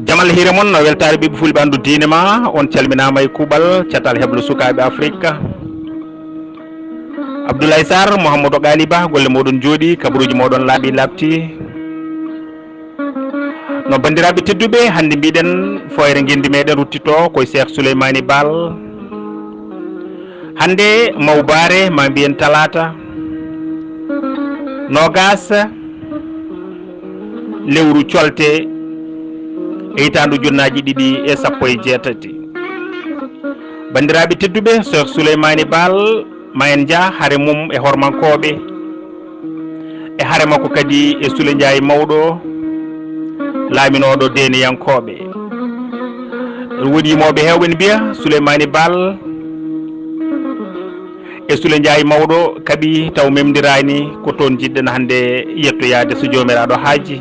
jamal hire mon no weltare ɓiɓɓe fulɓe andu diine ma on calminama e kuuɓal catal heblo sukaɓe afrique Abdoulaye Sarr Mouhamadou Gali Ba golle moɗon jooɗi kabaruji moɗon laaɓi labti no bandiraɓe tedduɓe hande mbiɗen foyre guendi meɗen ruttito koye Cheikh Souleymany Baal hande mawbare ma mbiyen talata nogas lewru colte e hitandu junnaji ɗiɗi e sappo e jeetati bandiraɓe tedduɓe Cheikh Souleymany Baal ma en jaa haare mum e hormankoɓe e haare makko kadi e Soule Ndiaye mawɗo laaminoɗo deniyankoɓe woodi yimoɓe hewɓe ne mbiya Souleymany Baal e Soule Ndiaye mawɗo kaaɓi taw memdirani ko toon jiɗɗen hande yettoyade so jomiraɗo haaji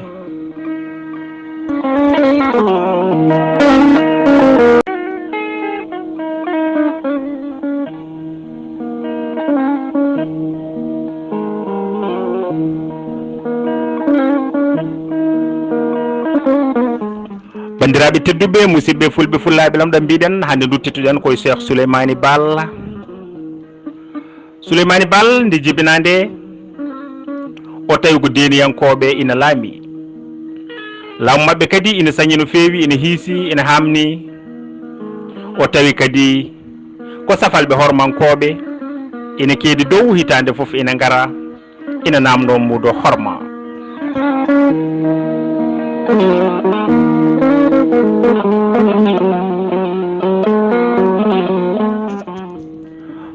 bandiraɓe tedduɓe musidɓe fulɓe fullaɓe lamɗa mbiɗen hande duttituɗen koye Cheikh Souleymany Baal Souleymany Baal nde jibinande o tawi ko deniyankoɓe ina laami laamu mabɓe kadi ina sañi no feewi ina hiisi ina hamni o tawi kadi ko safalɓe hormankoɓe ina keedi dow hitande foof ina ngara ina namdo mudo horma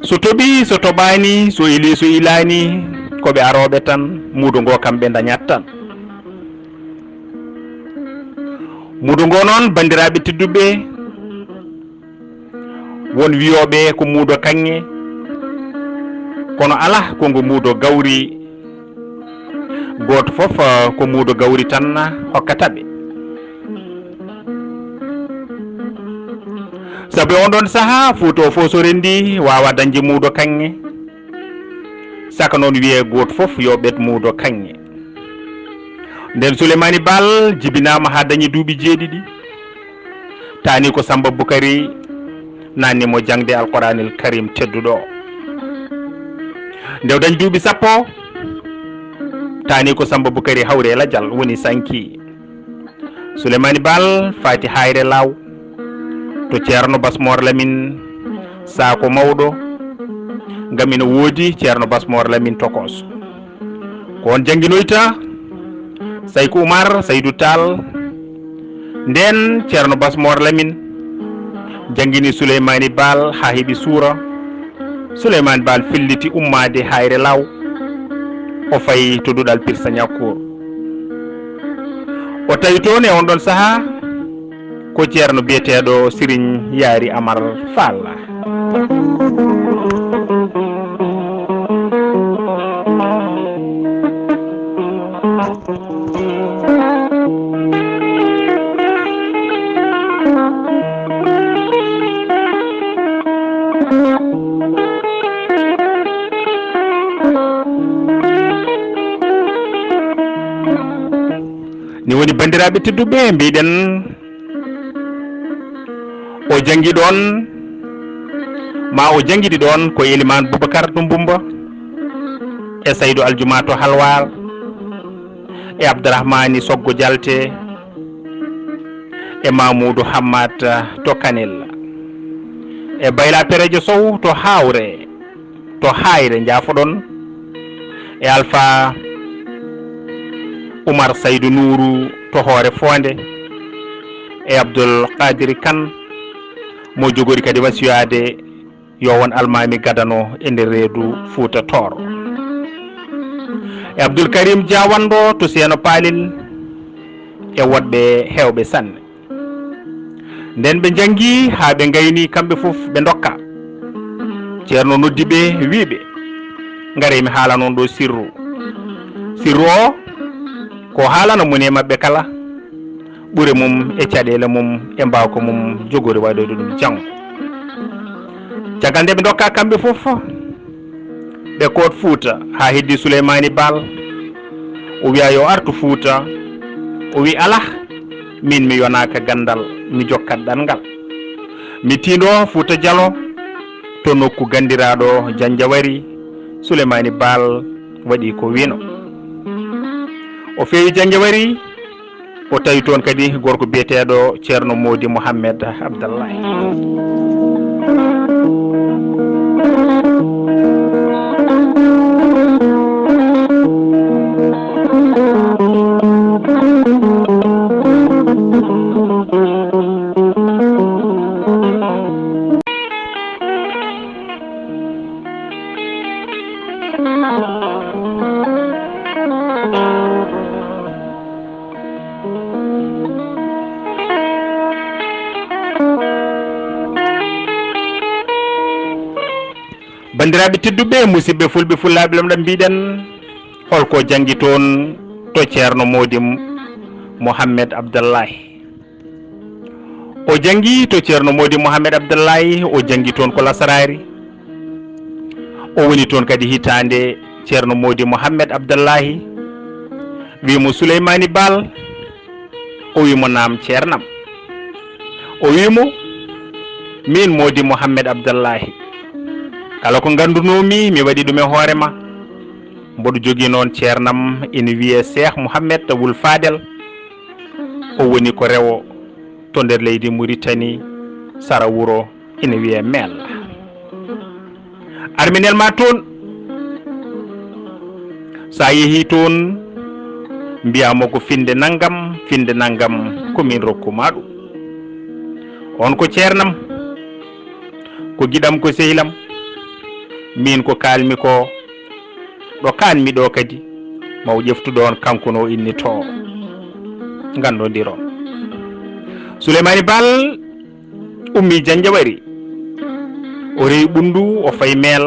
so toɓi so toɓani so ili so ilani koɓe aroɓe tan mudo ngo kamɓe dañat tan mudo ngo noon bandiraɓe tedduɓe won wiyoɓe ko muudo kanŋe kono ala kongo muudo gawri goto foof ko muudo gawri tan hokkataɓe saabu on ɗon saaha Fouta fo so rendi wawa dañde muudo kanŋe saka noon wiye goto foof yo ɓet muudo kanŋe nden Souleymany Baal jibinama ha dañi duuɓi jeeɗiɗi tani ko Samba Boukary nannimo jangde alquranil karim tedduɗo nde dañi duuɓi sappo tani ko Samba Boukary hawre ladial woni sanki Souleymany Baal fati hayre law to ceerno Basmor Lamine Sako mawɗo ngam ina woodi ceerno Basmor Lamine Tokos ko on jangguinoyta Saykou Oumar Saydou Tall nden ceerno Basmor Lamine jangguini Souleymany Baal ha heeɓi suura Souleymany Baal filliti ummade hayre law o fayi to duɗal Pirsa Ñakkour o tawi toon e on ɗon saaha ko ceerno biyeteɗo Serigne Yari Amar Fall ni woni bandiraɓe tedduɓe mbiɗen o jangi ɗon ma o jangidi ɗon ko Elimane Boubacar Doumbouba e Saydou Aljuma to Halwar e Abdourahmani Soggo Dialte e Mamoudou Hammad to Kanel e Bayla Perejo Sow to Hawre to Hayre jafoɗon e Alpha Oumar Saydou Nourou to Hoore Fonde e Abdoul Qadiri Kane mo jogori kadi wasiyade yo won almami gadano e nder reedu Fouta Toro e Abdoul Karim Diawando to Seeno Palil e woɗɓe hewɓe sanne nden ɓe jangi ha ɓe gayni kamɓe fof ɓe dokka ceerno noddiɓe wiɓe ngare mi haala noon ɗo sirru o ko haalana moni e mabɓe kala ɓuure mum e caɗele mum e mbawko mum jogori waɗoyde ɗum janggo caggal nde ɓe dokka kamɓe fof ɓe koot Fuuta ha heddi Souleymani Baal o wiya yo artu Fuuta o wi ala min mi yonaka gandal mi jokkat ɗanngal mi tindo Fuuta Dialo to nokku gandiraɗo Janjawari. Souleymani Baal waɗi ko wino o feewi Janjawari o tawi toon kadi gorko biyeteɗo ceerno Mody Mouhamed Abdallahi. bandiraɓe tedduɓe musidɓe fulɓe fullaɓe lamɗam mbiɗen holko jangi toon to ceerno Mody Mouhamed Abdallahi. O jangi to ceerno Mody Mouhamed Abdallahi o jangi toon ko lasarari o woni toon kadi hitande ceerno Mody Mouhamed Abdallahi wimo Souleymani Baal o wimo naam ceernam o wimo min Mody Mouhamed Abdallahi kala ko gandunomi mi waɗi ɗum e hoorema mboɗo jogui noon ceernam ina wiye Cheikh Mouhamed Wul Fadel o woni ko rewo to nder leydi Mauritanie sara wuro ina wiye Mel. arminel ma toon sa yeehi toon mbiyamo ko finde nangam komin rokkuma ɗum on ko ceernam ko giɗam ko sehilam min ko kalmi ko ɗo kanmi ɗo kadi maw ƴeftuɗo on kanko no inni to gandodiron. Souleymani Baal ummi Janjawari o rewi ɓundu o fayi Mel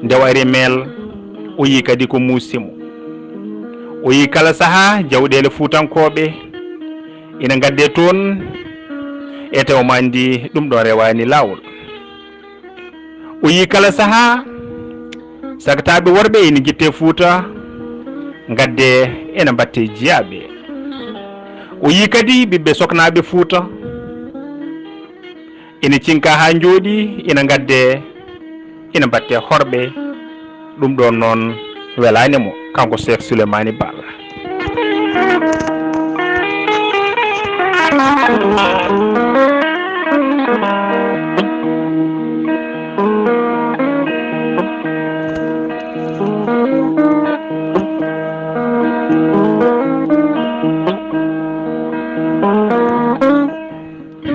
nde o ari Mel o yi kadi ko musimo o yi kala saaha jawɗele Fuutankoɓe ina gadde toon e taw ma andi ɗum ɗon rewani lawol. O yi kala saaha sagataɓe worɓe ina guitte Fuuta gadde ena batte jiyaɓe. O yi kadi ɓiɓɓe soknaɓe Fuuta ina cinka ha jooɗi ina gadde ina batte horɓe. ɗum ɗon noon welanimo kanko Cheikh Souleymani Baal.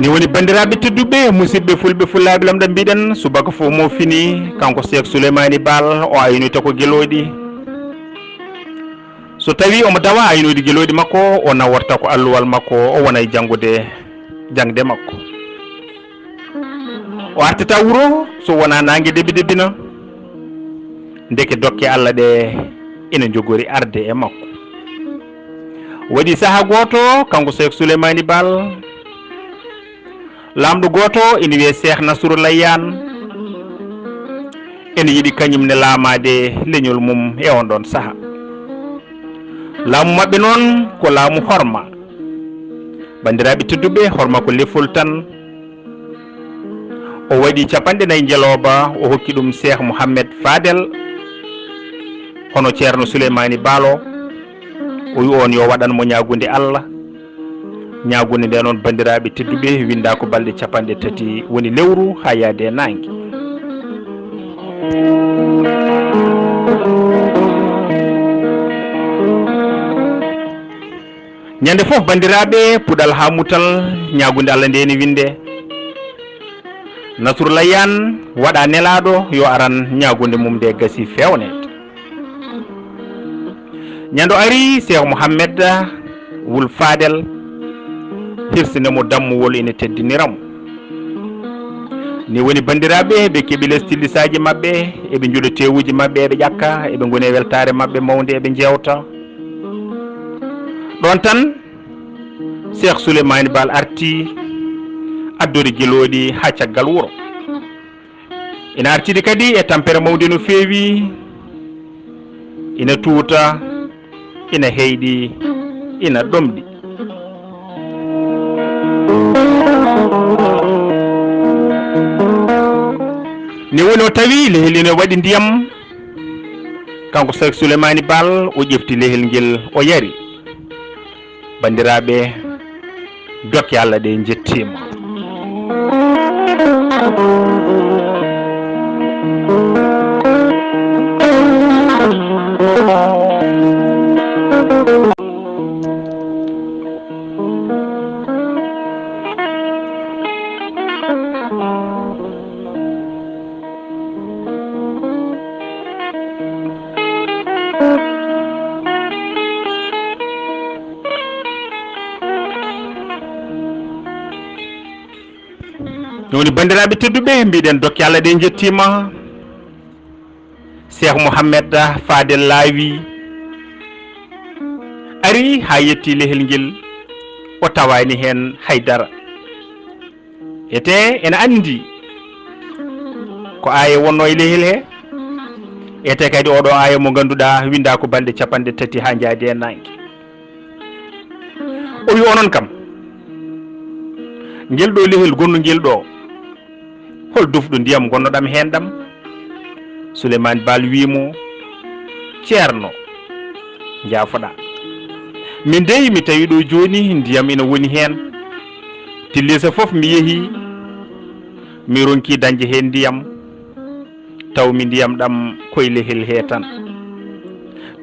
ni woni bandiraɓe tedduɓe musidɓe fulɓe fullaɓe lamɗam mbiɗen subaka fof mo fini kanko Cheikh Souleymani Baal o aynita ko gueloɗi so tawi omo dawa aynude gueloɗi makko o naworta ko alluwal makko o wonay jangde makko o artata wuro so wona nangue debina ndeke dokke Allah ɗe ina jogori arde e makko. waɗi saaha goto kanko Cheikh Souleymani Baal lamɗo goto ina wiye Cheikh Nasrou Layane ene yiiɗi kañumne laamade leñol mum e on ɗon saaha. laamu mabɓe noon ko laamu horma. bandiraɓe tedduɓe horma ko lefol tan. o waɗi 4 jeeloba o hokki ɗum Cheikh Mouhamed Fadel hono ceerno Souleymani Baal o wi on yo waɗanmo ñagude Allah. ñagude nde noon bandiraɓe tedduɓe winda ko balɗe 3 woni lewru ha yaade nangue. ñande fof bandiraɓe puɗal ha mutal ñagude Allah nde ni winde Nasrou Layane waɗa nelaɗo yo aran ñagude mum nde gasi fewnede. ñando ari Cheikh Mouhamed Wul Fadel hirsinemo dammuwol ina teddiniramo. ni woni bandiraɓe ɓe keeɓi lestillisaji mabɓe eɓe juuɗo tewuji mabɓe eɓe ƴakka eɓe goni e weltare mabɓe mawde eɓe jewta ɗon tan Cheikh Souleymani Baal arti addori gueloɗi ha caggal wuro ina artidi kadi e tampere mawde no feewi, ina tuuta, ina heyɗi, ina ɗomɗi. ni woni o tawi lehel ina waɗi ndiyam, kanko Cheikh Souleymany Baal o ƴefti lehel ngel o yari. bandiraɓe dokke Allah ɗe jettima. woni bandiraɓe tedduɓe, mbiɗen dokke Allah ɗe jettima. Cheikh Mouhamed Fadel Laawi ari ha yetti lehel ngel, o tawani hen haydara. ete ene andi ko aya wonno e lehel he, ete kadi oɗo aya mo ganduɗa winda ko balɗe 3 ha jaadi e nangue. o wi onon kam ngel ɗo lehel gonno ngel ɗo, hol dufɗo ndiyam gonnoɗam hen ɗam? Souleymany Baal wimo, ceerno jaafoɗa, min dey mi tawi ɗo joni ndiyam ina woni hen. tillisa foof mi yeehi mi ronki dañde hen ndiyam, tawmi ndiyam ɗam koye lehel he tan.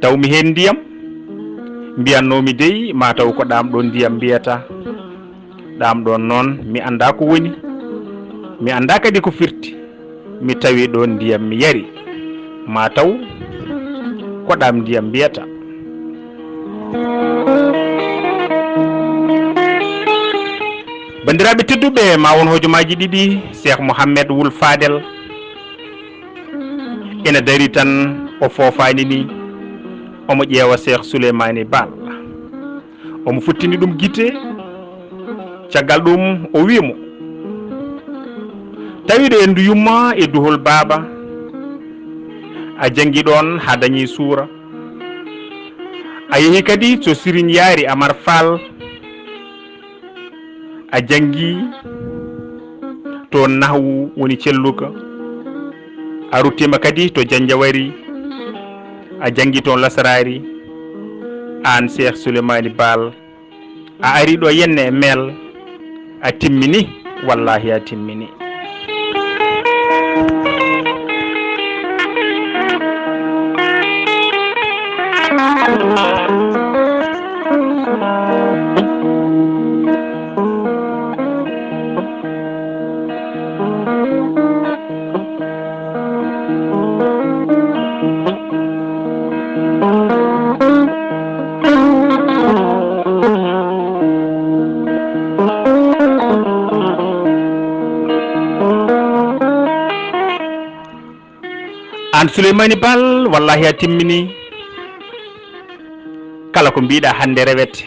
tawmi hen ndiyam, mbiyannomi dey mataw ko ɗam ɗon ndiyam mbiyata. ɗam ɗon noon mi anda ko woni, mi anda kadi ko firti. mi tawi ɗon ndiyam mi yari, mataw ko ɗam ndiyam mbiyata. bandiraɓe tedduɓe, ma won hojomaji ɗiɗi. Cheikh Mouhamed Wul Fadel ene dari tan o fofani ni, omo ƴeewa Cheikh Souleymany Baal, omo futtini ɗum guite. caggal ɗum o wimo, tawiɗo endu yumma e duhol baaba, a jangi ɗon ha dañi suura, a yeehi kadi to Serigne Yaari Amar Fall, a jangi to nahwu woni celluka, a ruttima kadi to Janjawari, a jangi toon lasarari. an Cheikh Souleymany Baal a ari ɗo yenne e mel, a timmini, wallahi a timmini. an Souleymany Baal wallahi a timmini. kala ko mbiɗa hande rewete,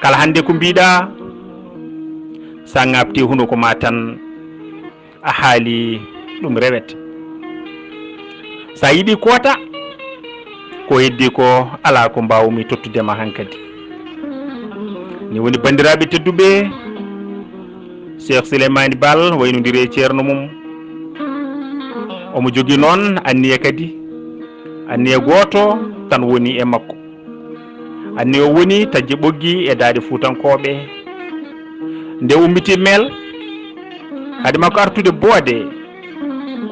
kala hande ko mbiɗa sa ngabti hunuko ma tan a haali ɗum rewete. sa yiɗi koota ko heddi ko ala ko mbawmi tottudema hankadi. ni woni bandiraɓe tedduɓe, Cheikh Souleymany Baal waynodiri e ceerno mum, omo jogui noon anniya kadi, anniya goto tan woni e makko. anniya o woni tajje ɓoggi e daade fuutankoɓe. nde ummiti mel haade makko artude boode,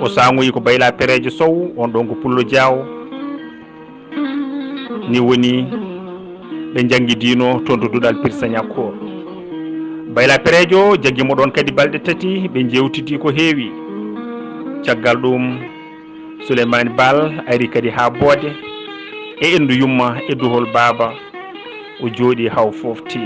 o sangoyi ko Bayla Perejo Sow, on ɗon ko Pullo Diaw. ni woni ɓe jangguidino toon to Duɗal Pirsa Ñakkoor. Bayla Perejo jaggimo ɗon kadi balɗe 3, ɓe jewtidi ko heewi. caggal ɗum Souleymany Baal ari kadi ha boode e endu yumma e duhol baaba, o jooɗi haw fofti.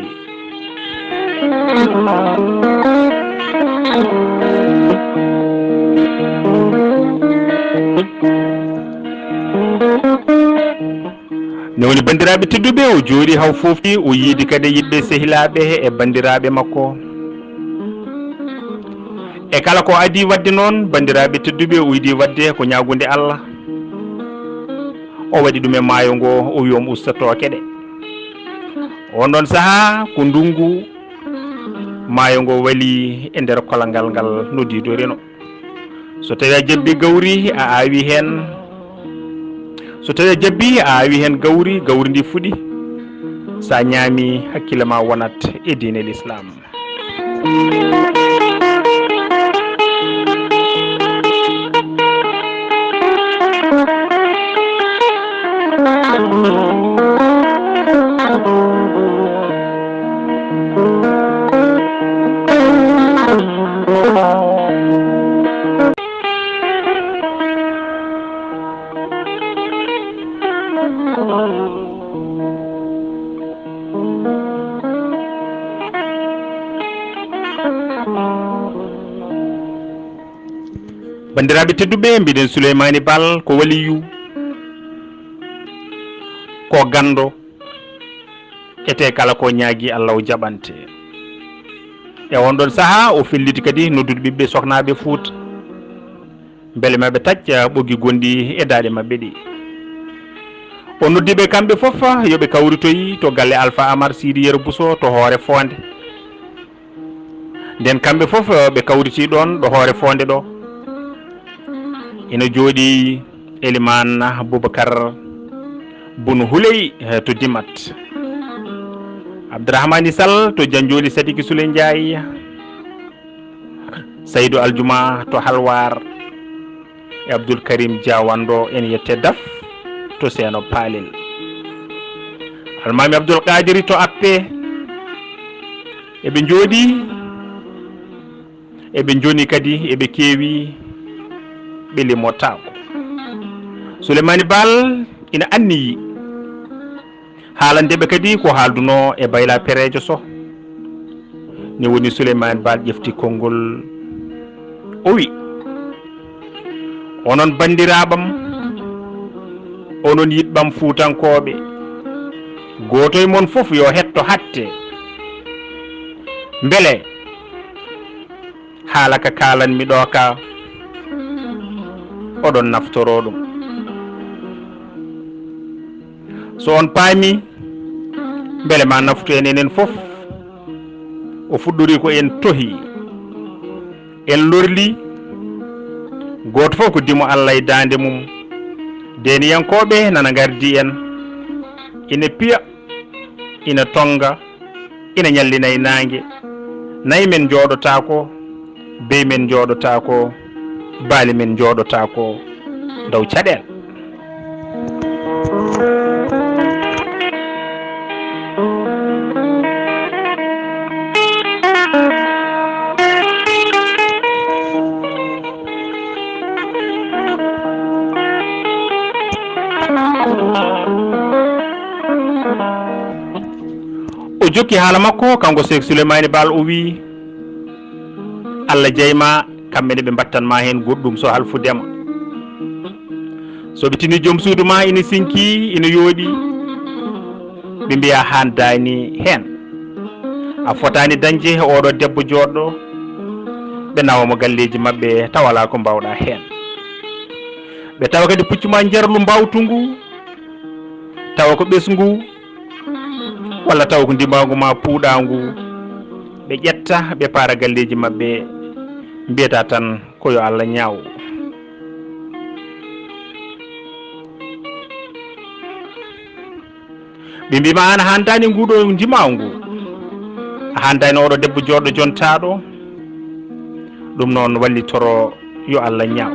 ne woni bandiraɓe tedduɓe, o jooɗi haw fofti, o yiidi kadi yiɗɓe sehilaɓe e bandiraɓe makko. e kala ko adi wadde noon bandiraɓe tedduɓe o idi wadde ko ñagude Allah o waɗi ɗum e maayo ngo o wi om usta tooke ɗe on ɗon saaha ko ndungu maayo ngo wali e nder kolangal ngal noddidorino so tawi a jabbi gawri a awi hen so tawi a jabbi a awi hen gawri gawri ndi fuɗi sa ñaami hakkille ma wonat e diine l'islam bandiraɓe tedduɓe mbiɗen Souleymany Baal ko waliyu ko gando ete kala ko ñaagui Allah o jaɓante e on ɗon saaha o felliti kadi noddude ɓiɓɓe soknaɓe Fouta beele maɓe tacca ɓoggi gonɗi e daaɗe mabɓe ɗi o noddiɓe kamɓe foof yooɓe kawritoyi to galle Alpha Amar Sidi Yero Bousso to Hoore Fonde nden kamɓe foof ɓe kawriti ɗon ɗo Hoore Fonde ɗo ina jooɗi Elimane Boubacar Boun Houley to Dimat Abdourahmani Sall to Janjoli Sadiki Souley Ndiaye Saydou Aljuma to Halwar e Abdoul Karim Diawando en yette Daf to Seno Palel Almami Abdoul Kadiri to Appe eɓe jooɗi eɓe joni kadi eɓe keewi ɓe limotako Souleymany Baal ina anniyi haalandeɓe kadi ko haalduno e Bayla Perejo so ni woni Souleymany Baal ƴefti konngol o wi onon bandiraɓam onon yiɗɓam Fuutankoɓe goto e mon foof yo hetto hatte beele haala ka kalanmi ɗo ka oɗon naftoro ɗum so on paami beele ma naftu en enen foof o fuɗɗori ko en tohi en lorli goto fof ko dimo Allah e dande mum deniyankoɓe nana gardi en ina piya ina tonga ina ñallina e nangue nayi men jooɗotako bey men jooɗotako baali men jooɗotako dow caɗele o jokki haala makko kanko Cheikh Souleymany Baal o wi Allah jeyma kamɓene ɓe mbattanma hen goɗɗum so halfudema soɓe tini joom suudu ma ina sinki ina yooɗi ɓe mbiya handani hen a fotani dañde oɗo debbo joɗɗo ɓe nawamo galleji mabɓe tawala ko mbawɗa hen ɓe tawa kadi puccuma jarlu mbawtu ngu tawa ko ɓesgu walla tawa ko ndimagu ma puuɗangu ɓe ƴetta ɓe paara galleji mabɓe mbiyata tan ko yo Allah ñaaw ɓe mbima an handani nguɗo ndimaw ngu a handani oɗo debbo joɗɗo jontaɗo ɗum noon wallitoro yo Allah ñaaw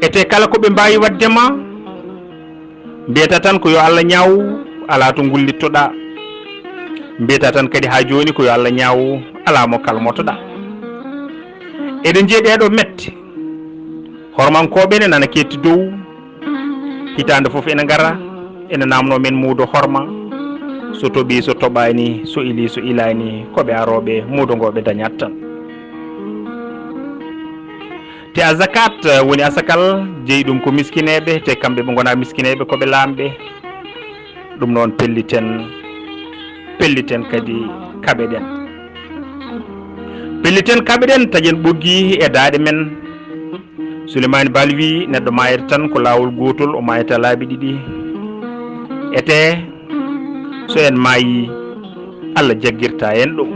ete kala ko ɓe mbawi waddema mbiyata tan ko yo Allah ñaaw ala to gullittoɗa mbiyata tan kadi ha joni ko yo Allah ñaaw ala mo kalmotoɗa eɗen jeeɗeɗo mette hormankoɓe ne nana ketti dow hitande foof ene gara ene namno men muudo horma so toɓi so toɓani so ili so ilani koɓe aroɓe muudo ngoɓe dañat tan te a zakat woni asakal jeeyi ɗum ko miskineɓe te kamɓe ɓe gona miskineɓe koɓe lamɓe ɗum noon pelliten kadi kaɓeɗen pelliten kaɓeɗen taƴen ɓoggi e daade men Souleymane Baal wi neɗɗo mayata tan ko lawol gotol o mayata laabi ɗiɗi ete so en maayi Allah jaggirta en ɗum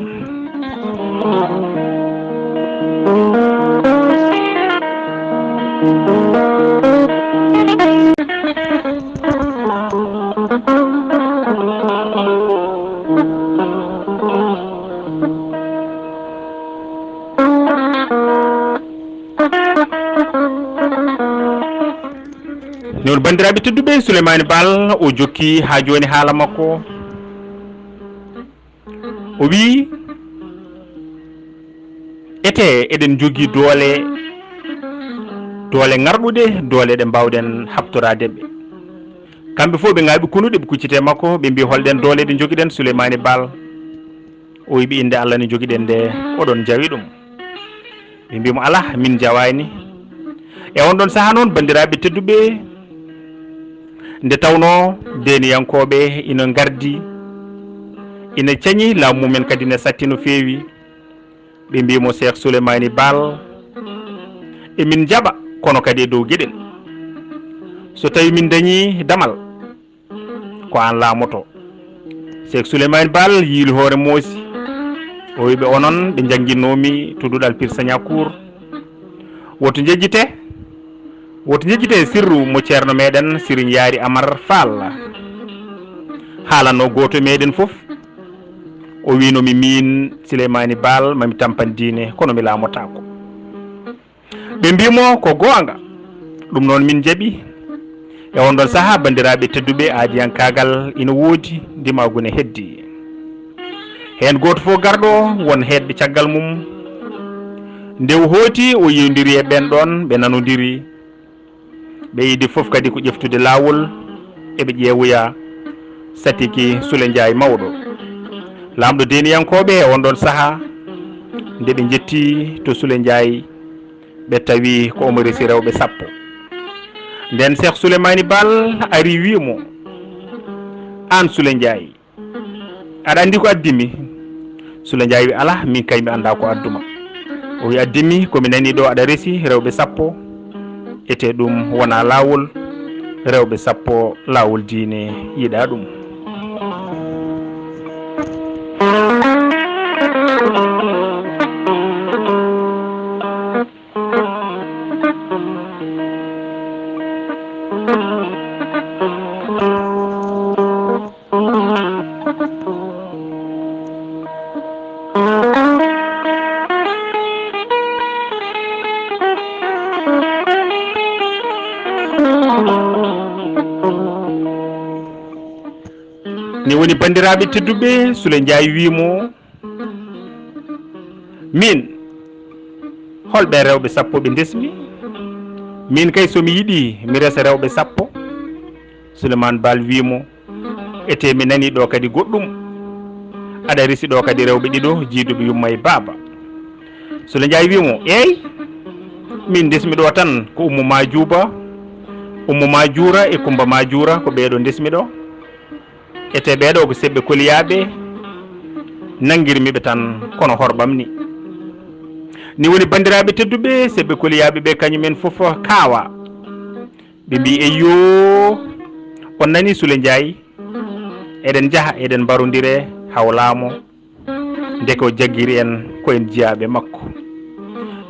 non bandiraɓe tedduɓe Souleymane Baal o jokki ha joni haala makko o wi ete eɗen jogui doole ngarɗuɗe doole ɗe mbawɗen habtoradeɓe kamɓe fof ɓe gaaɓi kunuɗe ɓe kuccite makko ɓe mbi holɗen doole ɗe joguiɗen Souleymane Baal o wi ɓe inde Allah ne joguiɗen nde oɗon jawi ɗum ɓe mbimo ala min jawani e on ɗon saaha noon bandiraɓe tedduɓe nde tawno deniyankoɓe ina gardi ina cañi laamu mumen kadi ne satti no feewi ɓe mbimo Cheikh Souleymane Baal emin jaɓa kono kadi e dow gueɗel so tawi min dañi damal ko an laamoto Cheikh Souleymane Baal yiili hoore moosi o wiɓe onon ɓe jangguinnomi to Duɗal Pirsañakour woto jejjite sirru mo ceerno meɗen Serigne Yari Amar Fall haalanno goto meɗen foof o winomi min Souleymane Baal mami tampan diine kono mi laamotako ɓe mbimo ko goonga ɗum noon min jaaɓi e on ɗon saaha bandiraɓe tedduɓe aadiyankagal ina woodi ndimagu ne heddi hen goto fof garɗo won heedɓe caggal mum nde o hooti o yewdiri e ɓen ɗon ɓe nanodiri ɓe yiidi foof kadi ko ƴeftude laawol eɓe ƴeewoya Satiki Soule Ndiaye mawɗo lamɗo deniyankoɓe e on ɗon saaha nde ɓe jetti to Soule Ndiaye ɓe tawi ko omo resi rewɓe 10 nden Cheikh Souleymane Baal ari wimo an Soule Ndiaye aɗa andi ko addimi Soule Ndiaye wi ala min kay mi anda ko adduma o wi addimi komi nani ɗo aɗa resi rewɓe 10 ete ɗum wona lawol rewɓe 10 lawol diine yiɗa ɗum ni woni bandiraɓe tedduɓe Soule Ndiaye wimo min holɓe rewɓe 10 ɓe desmi min kay somi yiiɗi mi resa rewɓe 10 Souleymane Baal wimo ete mi nani ɗo kadi goɗɗum aɗa resi ɗo kadi rewɓe ɗiɗo jiiduɓe yumma e baaba Soule Ndiaye wimo eyyi min desmi ɗo tan ko Oumou Madiouba e Coumba Madioura ko ɓeeɗo desmi ɗo ete ɓeeɗo ko seɓɓe koliyaɓe nanguirmiɓe tan kono horɓam ni woni bandiraɓe tedduɓe seɓɓe koliyaɓe ɓe kañumen foof kaawa ɓe mbi eyyo on nani Soule Ndiaye eɗen jaaha eɗen mbarodire hawlamo ndeke o jagguiri en koyen jiyaɓe makko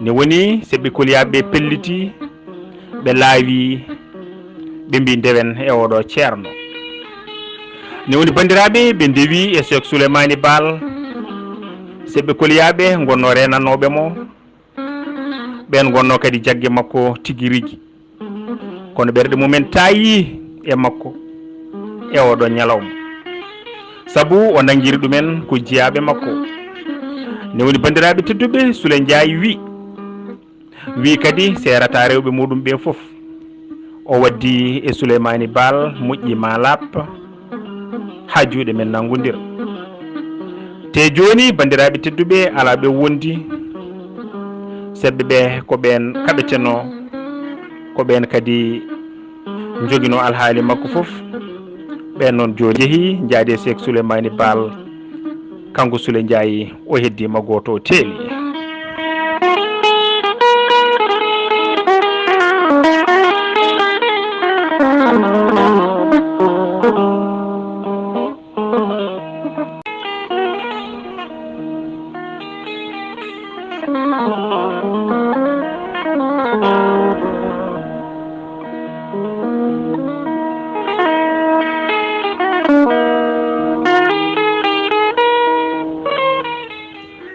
ni woni seɓɓe koliyaɓe pelliti ɓe laawi ɓe mbi ndewen e oɗo ceerno ni woni bandiraɓe ɓe ndewi e Cheikh Souleymane Baal seɓɓe koliyaɓe gonno renanoɓe mo ɓen gonno kadi jagge makko tigui rigui kono ɓerɗe mumen tayi e makko e oɗo ñalawma saabu o nanguiri ɗumen ko jiyaɓe makko ni woni bandiraɓe tedduɓe Soule Ndiaye wi kadi serata rewɓe muɗum ɓe foof o waddi e Souleymane Baal moƴƴi malap ha juuɗe men nangodira te joni bandiraɓe tedduɓe ala ɓe wondi seɓɓe ɓe ko ɓen kaɓeteno ko ɓen kadi joguino alhaali makko foof ɓen noon joni jeehi jaadi e Cheikh Souleymane Baal kanko Soule Ndiaye o heddima goto o teeli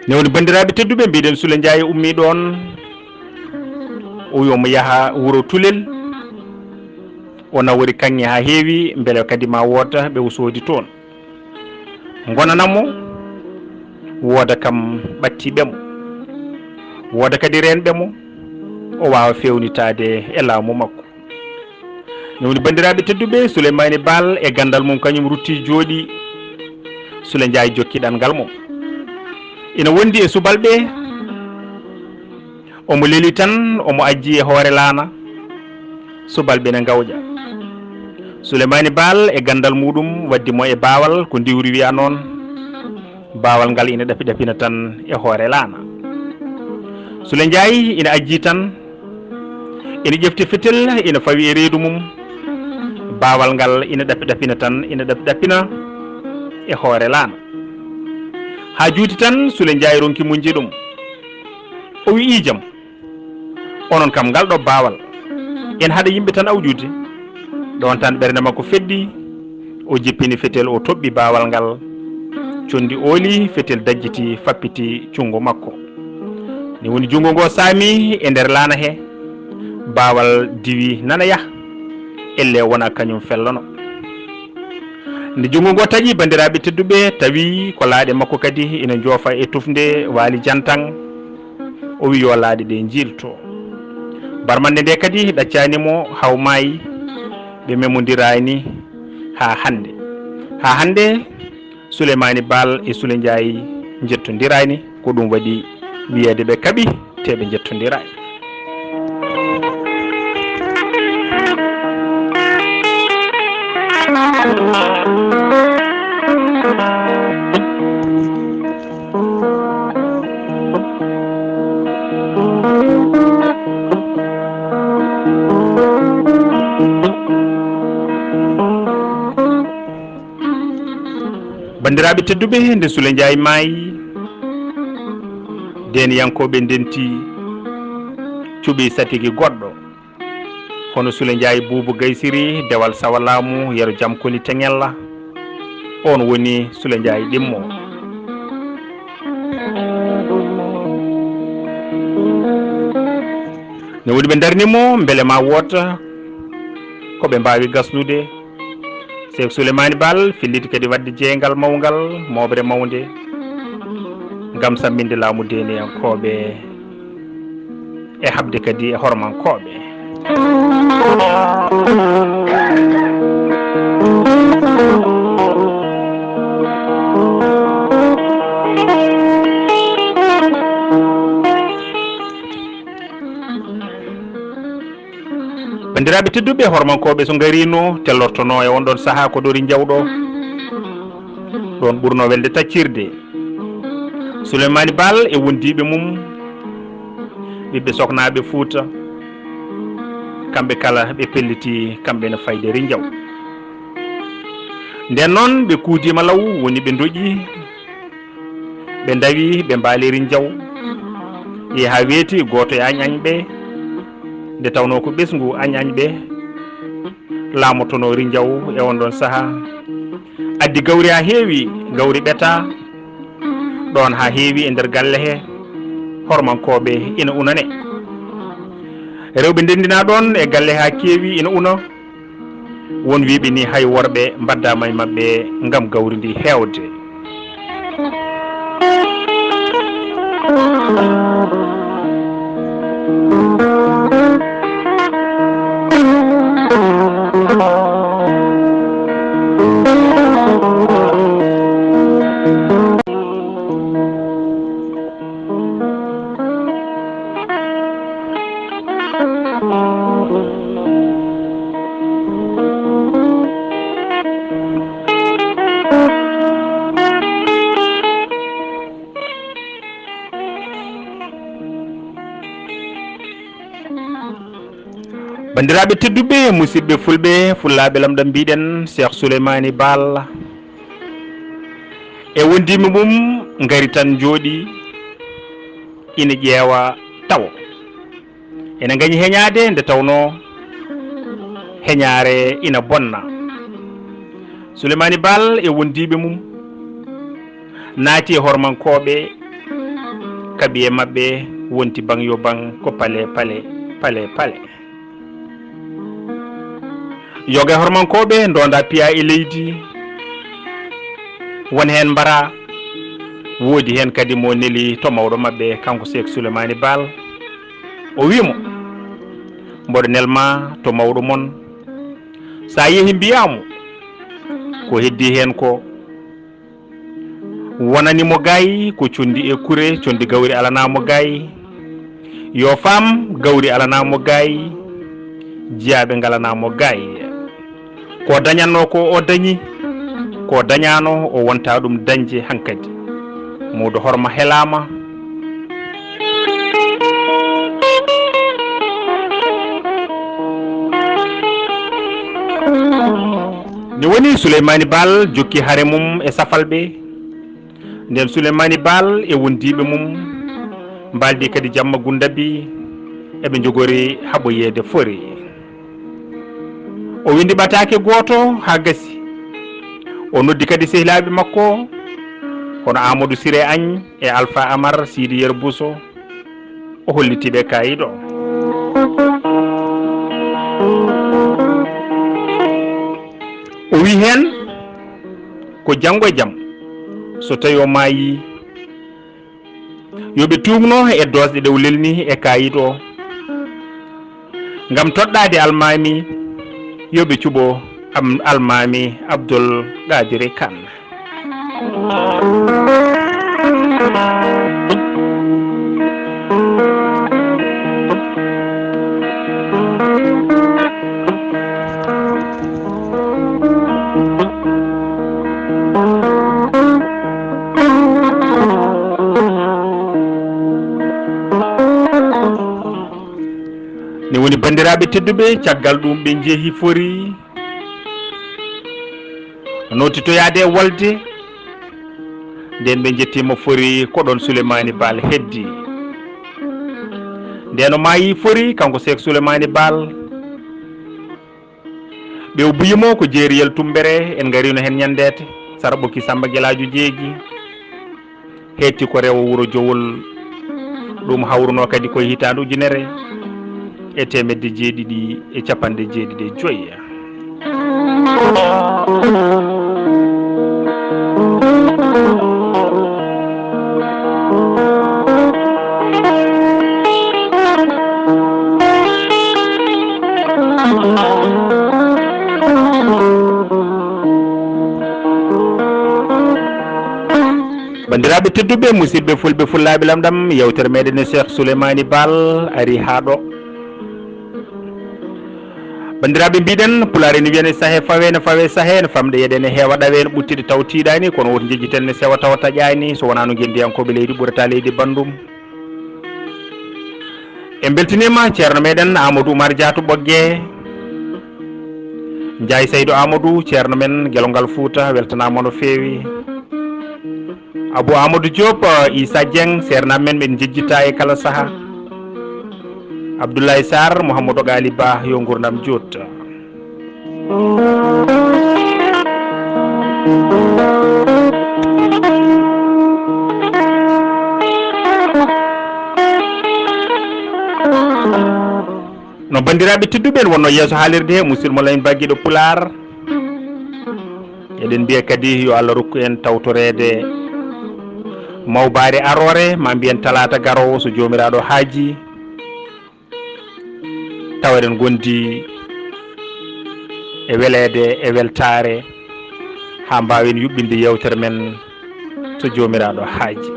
ne woni bandiraɓe tedduɓe mbiɗen Soule Ndiaye ummi ɗon o yomo yaha wuro Tulel o nawori kanŋe ha heewi beele kadi ma wooda ɓe usodi toon gonanamo wooda kam ɓattiɓemo wooda kadi renɓe mo o wawa fewnitade e laamu makko ne woni bandiraɓe tedduɓe Souleymany Baal e gandal mum kañum rutti jooɗi Soule Ndiaye jokkiɗan ngal mum ina wondi e subalɓe omo leli tan omo ajji e hoore laana subalɓe ne gawƴa Souleymany Baal e gandal muɗum waddimo e baawal ko ndiwri wiya noon baawal ngal ina ɗapi ɗapina tan e hoore laana Soule Ndiaye ina ajji tan ina ƴefti fetel ina fawi e reedu mum baawal ngal ina ɗapi ɗapina tan ina ɗapi ɗapina e hoore laana ha juuti tan Soule Ndiaye ronki munji ɗum o wi ijam onon kam ngal ɗo baawal en haɗa yimɓe tan awjude ɗon tan ɓernde makko feddi o jippini fetel o toɓɓi baawal ngal condi ooli fetel dajjiti fappiti cungo makko ni woni jungo ngo saami e nder laana he baawal diwi nanaya elle wona kañum fellono nde jungo ngo taƴi bandiraɓe tedduɓe tawi ko laaɗe makko kadi ina joofa e tufde waali jantan o wi yo laaɗe ɗe jilto barmande nde kadi ɗaccanimo haw maayi ɓe memodirani ha hande Souleymany Baal e Soule Ndiaye jettodirani ko ɗum waɗi wiyede ɓe kaaɓi te ɓe jettodirani bandiraɓe tedduɓe nde Soule Ndiaye maayi deniyankoɓe ndenti cuuɓi satigi goɗɗo hono Soule Ndiaye Boubou Gaysiri dewal sawalamu yero Jamkoli Teŋella on woni Soule Ndiaye ɗimmo ne woni ɓe darnimo beele ma woota koɓe mbawi gasnude Cheikh Souleymany Baal filliti kadi wadde jeygal mawgal moɓre mawde gam samminde laamu deniyankoɓe e habde kadi e hormankoɓe bandiraɓe tedduɓe hormankoɓe so garino tellortono e on ɗon saaha ko ɗori jawɗo ɗon ɓurno welde taccirde Souleymany Baal e wondiɓe mum ɓiɓɓe soknaɓe Fouta kamɓe kala ɓe pelliti kamɓe ne fayde Rindiaw nden noon ɓe kuudima law woni ɓe doƴi ɓe dawi ɓe mbaali Rindiaw yeehi ha weeti goto e añañɓe nde tawno ko ɓesgu añañɓe laamotono Rindiaw e on ɗon saaha addi gawri ha heewi gawri ɓeta ɗon ha heewi e nder galle he hormankoɓe ina unane rewɓe ndendina ɗon e galle ha keewi ina una won wiɓe ni hay worɓe mbaddama e mabɓe gam gawri ndi hewde bandiraɓe tedduɓe musidɓe fulɓe fullaɓe lamɗam mbiɗen Cheikh Souleymany Baal e wondimi mum gari tan jooɗi ina ƴeewa taw ene gañi heñade nde tawno heñare ina bonna. Souleymany Baal e wondiɓe mum naati e hormankoɓe kaɓi e mabɓe wonti bang yo bang ko pale yoga hormankoɓe ndonda piya e leydi won hen mbara woodi hen kadi mo neli to mawɗo mabɓe kanko Cheikh Souleymany Baal o wimo mboɗo nelma to mawɗo mon sa yeehi mbiyamo ko heddi hen ko wonanimo gayi ko condi e kure condi gawri alanamo gayi yo fam gawri alanamo gayi jiyaɓe ngalanamo gayi ko dañanno ko o dañi ko dañano o wonta ɗum dañje hankadi muɗo horma helama ni woni Souleymany Baal jokki haare mum e safalɓe nden Souleymany Baal e wondiɓe mum mbaldi kadi jamma gundabi eɓe jogori haɓoyede fori o windi ɓatake goto ha gasi o noddi kadi sehilaɓe makko kono Amadou Siré Agne e Alpha Amar Sidi Yer Bousso o hollitiɓe kayiɗo o wi hen ko janggo e jaam so tawi o maayi yoɓe tugno e dosɗe ɗe o lelni e kayit o ngam toɗɗade almami yoɓe cuɓo almami Abdoul Gadiri Kane ni woni bandiraɓe tedduɓe caggal ɗum ɓe jeehi fori notitoyade e wolde nden ɓe jettima fori koɗon Souleymany Baal heddi ndeno maayi fori kanko Cheikh Souleymany Baal ɓe buyimo ko jeeriyel Tumbere en garino hen ñandete sara ɓokki Samba Guelaju jeegi hetti ko rewo wuuro Jowol ɗum hawruno kadi koye hitande ujunere e temedde jeeɗiɗi e capanɗe jeeɗiɗi e joyyi bandiraɓe tedduɓe musidɓe fulɓe fullaɓe lamɗam yewtere meɗen e Cheikh Souleymany Baal ari ha ɗo bandiraɓe mbiɗen pulaar ne wiyane sahe fawe ne fawe sahe ne famde yeɗene heewa ɗawe ne ɓuttide taw tiiɗani kono woto jejjiten ne sewa tawa taƴani so wona no gendiyankoɓe leydi ɓurata leydi bandum e beltinima ceerno meɗen Amadou Oumar Diatou Ɓoggue Ndiaye Seydou Amadou ceerno men Guelongal Fouta weltanama no fewi Abou Amadou Diop Issa Dieng seernam men ɓen jejjita e kala saaha Abdoulaye Sarr Mouhamadou Gali Ba yo gurdam jotta no bandiraɓe tedduɓe wonno yeeso haalirde he musidɗo moon bagguiɗo Pulaar eɗen mbiya kadi yo Allah rokku en tawtorede mawbare arore ma mbiyen talata garowo so jomiraɗo haaji taw eɗen gondi e welede e weltare ha mbawen yuɓɓinde yewtere men so jomiraɗo haaji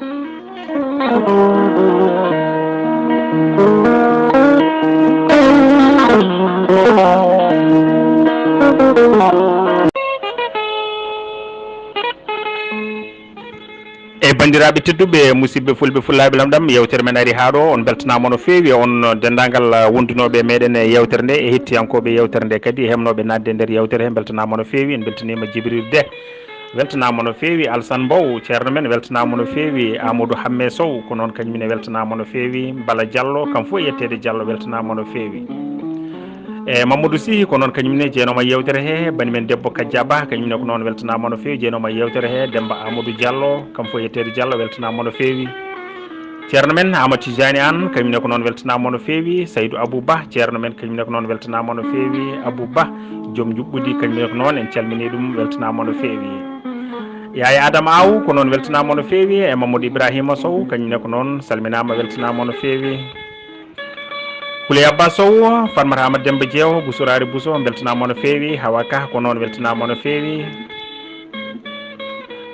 e bandiraɓe tedduɓe musidɓe fulɓe fullaɓe lamɗam yewtere men ari ha ɗo on beltanama no fewi on dendagal wondunoɓe meɗen e yewtere nde e hettiyankoɓe yewtere nde kadi e hemnoɓe nadde nder yewtere he beltanama no fewi en beltanima Djibril De weltanama no feewi Alsane Mbow ceerno men weltanama no feewi Amadou Hamme Sow ko noon kañumne weltanama no feewi Bala Diallo kam fof yettede Diallo weltanama no feewi e Mamadou Sy ko noon kañumne jeenoma yewtere he banimen debbo Kadia Ba kañumne ko noon weltanama no feewi jeenoma yewtere he Demba Amadou Diallo kam fof yettede Diallo weltanama no feewi ceerno men Amadou Tidiani Anne kañumne ko noon weltanama no feewi Saydou Abou Ba ceerno men kañumne ko noon weltanama no feewi Abou Ba joom juɓɓudi kañumne ko noon en calmini ɗum weltanama no feewi Yaya Adama Aw ko noon weltanama no feewi e Mamadou Ibrahima Sow kañumne ko noon salminama weltanama no feewi Houley Abba Sow Farmata Amadou Demba Diew Bousourari Bousso beltanama no feewi Hawa Ka ko noon weltanama no feewi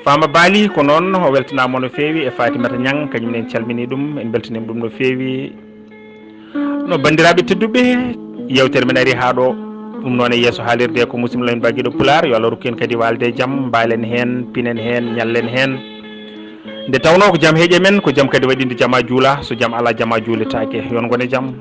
Fama Bali ko noon o weltanama no feewi e Fatimata Niang kañumne en calmini ɗum en beltanima ɗum no feewi no bandiraɓe tedduɓe yewtere men ari ha ɗo ɗum noon e yesso haalirde ko musidɗo men Bagui ɗo Pulaar yo Allah rokku en kadi walde jaam mbalen hen pinen hen ñallen hen nde tawno ko jaam heeƴe men ko jaam kadi waɗinde jaama juula so jaam ala jaama juulitake yon gone jaam